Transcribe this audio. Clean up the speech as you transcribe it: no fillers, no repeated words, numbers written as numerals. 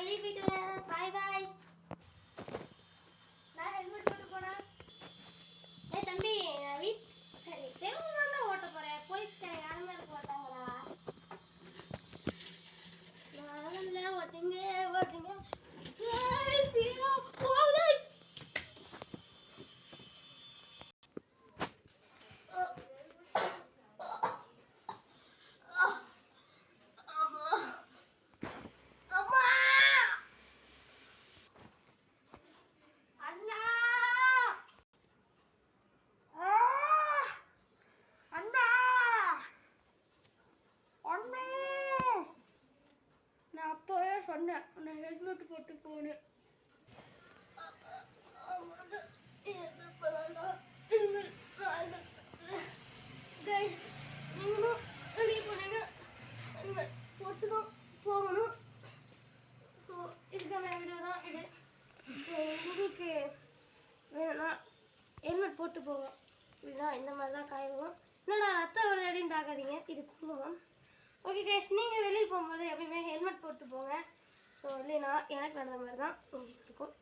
வெளியே போயிட்டு வரேன். பாய் பாய். நான் ஹெல்மெட் போட்டு போனேன். தம்பி சரி தெருவுல ஓட்ட போறேன். போலீஸ்காரங்க யாருமே இருக்க மாட்டாங்களா? நான் ஓட்டுங்க ஓட்டுங்க போகுது. சொன்னேன் நான் ஹெல்மெட் போட்டு போனேன். நீங்களும் வெளியே போனீங்க ஹெல்மெட் போட்டு தான் போகணும். ஸோ இதுக்கான வீடியோ தான் இது. ஸோ உங்களுக்கு வேணும்னா ஹெல்மெட் போட்டு போங்க. இல்லைன்னா இந்த மாதிரி தான் காய்வோம். என்னடா ரத்தம் வருது அப்படின்னு பார்க்காதீங்க, இது குங்குமம். ஓகே கைஸ், நீங்கள் வெளியே போகும்போது எப்பயுமே ஹெல்மெட் போட்டு போங்க. ஸோ இல்லைன்னா எனக்கு நடந்த மாதிரி தான் உங்களுக்கு இருக்கும்.